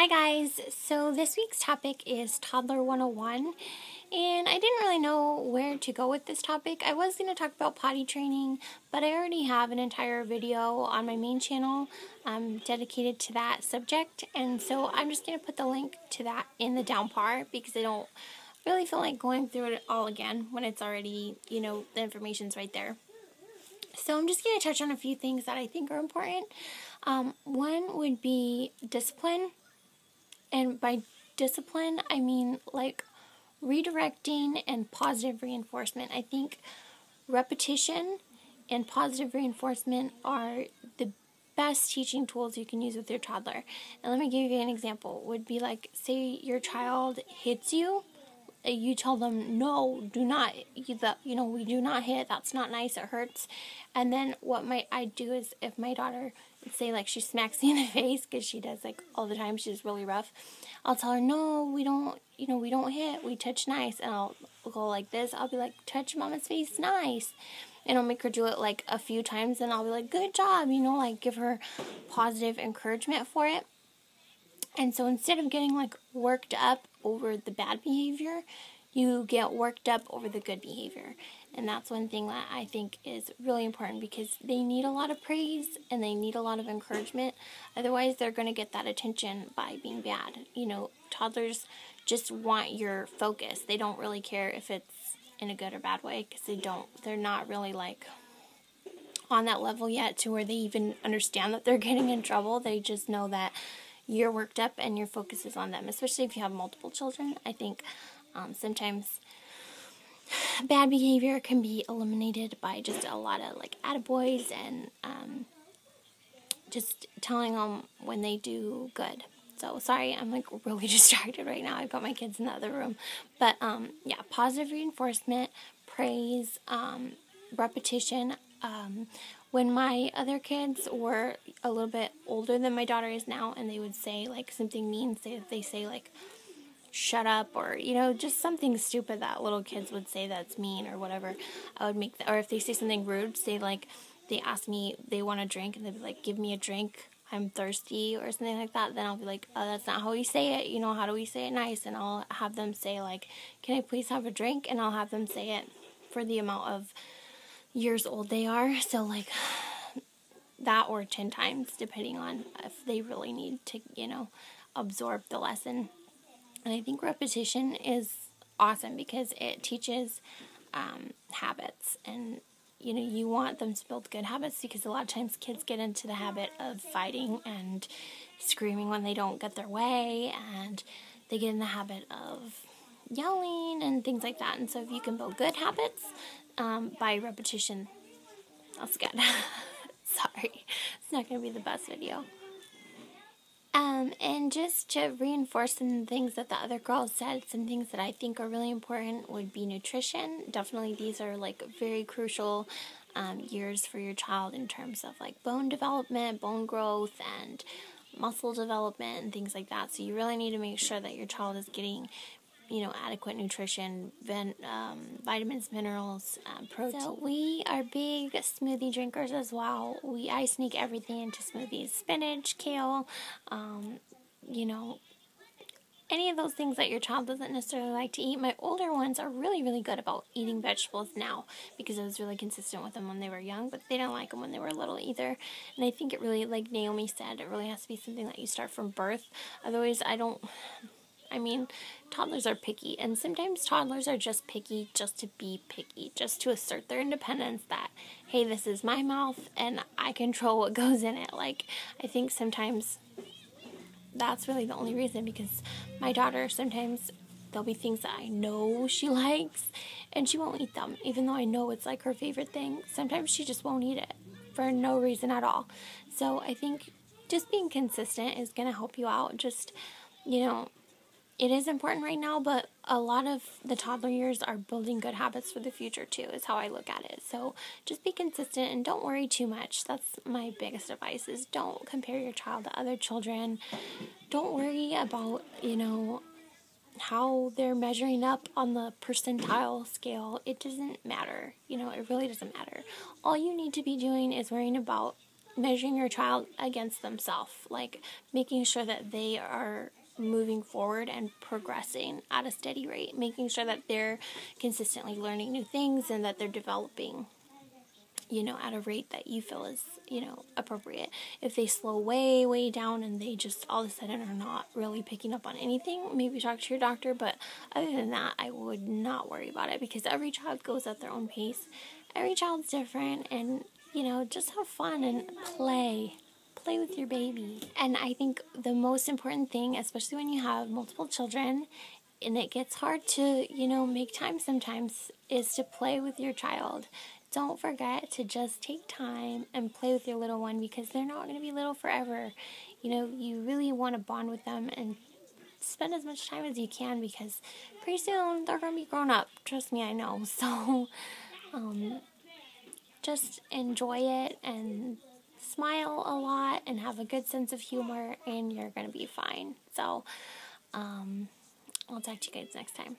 Hi guys, so this week's topic is Toddler 101, and I didn't really know where to go with this topic. I was going to talk about potty training, but I already have an entire video on my main channel dedicated to that subject, and so I'm just going to put the link to that in the down part because I don't really feel like going through it all again when it's already, the information's right there. So I'm just going to touch on a few things that I think are important. One would be discipline. And by discipline, I mean like redirecting and positive reinforcement. I think repetition and positive reinforcement are the best teaching tools you can use with your toddler. And let me give you an example. Would be like, say your child hits you. You tell them, no, do not, we do not hit. That's not nice. It hurts. And then what I do is if my daughter, say like she smacks me in the face, because she does like all the time, she's really rough, I'll tell her, no, we don't hit. We touch nice. And I'll go like this. I'll be like, touch mama's face nice. And I'll make her do it like a few times. And I'll be like, good job. Like give her positive encouragement for it. And so instead of getting like worked up over the bad behavior, you get worked up over the good behavior. And that's one thing that I think is really important because they need a lot of praise and they need a lot of encouragement. Otherwise, they're going to get that attention by being bad. Toddlers just want your focus. They don't really care if it's in a good or bad way because they're not really like on that level yet to where they even understand that they're getting in trouble. They just know that you're worked up and your focus is on them, especially if you have multiple children. I think sometimes bad behavior can be eliminated by just a lot of like attaboys and just telling them when they do good. So sorry, I'm like really distracted right now. I've got my kids in the other room. But positive reinforcement, praise, repetition. When my other kids were a little bit older than my daughter is now, and they would say like something mean, they say like shut up or just something stupid that little kids would say that's mean or whatever, I would make or if they say something rude, say like they ask me they want a drink and they'd be like, give me a drink, I'm thirsty or something like that, then I'll be like, oh, that's not how we say it, how do we say it nice? And I'll have them say like, can I please have a drink? And I'll have them say it for the amount of years old they are, so like that or 10 times depending on if they really need to absorb the lesson. And I think repetition is awesome because it teaches habits, and you want them to build good habits because a lot of times kids get into the habit of fighting and screaming when they don't get their way, and they get in the habit of yelling and things like that. And so if you can build good habits by repetition, that's good. Sorry, it's not going to be the best video. And just to reinforce some things that the other girls said, some things that I think are really important would be nutrition. Definitely these are like very crucial years for your child in terms of like bone development, bone growth, and muscle development and things like that. So you really need to make sure that your child is getting adequate nutrition, vitamins, minerals, protein. So we are big smoothie drinkers as well. I sneak everything into smoothies. Spinach, kale, any of those things that your child doesn't necessarily like to eat. My older ones are really, really good about eating vegetables now because I was really consistent with them when they were young, but they didn't like them when they were little either. And I think it really, like Naomi said, it really has to be something that you start from birth. Otherwise, toddlers are picky, and sometimes toddlers are just picky just to be picky, just to assert their independence that, hey, this is my mouth, and I control what goes in it. Like, I think sometimes that's really the only reason, because my daughter, sometimes there'll be things that I know she likes, and she won't eat them, even though I know it's like her favorite thing. Sometimes she just won't eat it for no reason at all. So I think just being consistent is going to help you out. Just, it is important right now, but a lot of the toddler years are building good habits for the future too, is how I look at it. So just be consistent and don't worry too much. That's my biggest advice, is don't compare your child to other children. Don't worry about, how they're measuring up on the percentile scale. It doesn't matter. It really doesn't matter. All you need to be doing is worrying about measuring your child against themselves, like making sure that they are moving forward and progressing at a steady rate, making sure that they're consistently learning new things and that they're developing, at a rate that you feel is, appropriate. If they slow way, way down and they just all of a sudden are not really picking up on anything, maybe talk to your doctor. But other than that, I would not worry about it, because every child goes at their own pace. Every child's different, and, just have fun and play. Play with your baby. And I think the most important thing, especially when you have multiple children, and it gets hard to, make time sometimes, is to play with your child. Don't forget to just take time and play with your little one, because they're not going to be little forever. You really want to bond with them and spend as much time as you can, because pretty soon they're going to be grown up. Trust me, I know. So, just enjoy it and smile a lot and have a good sense of humor, and you're going to be fine. So, I'll talk to you guys next time.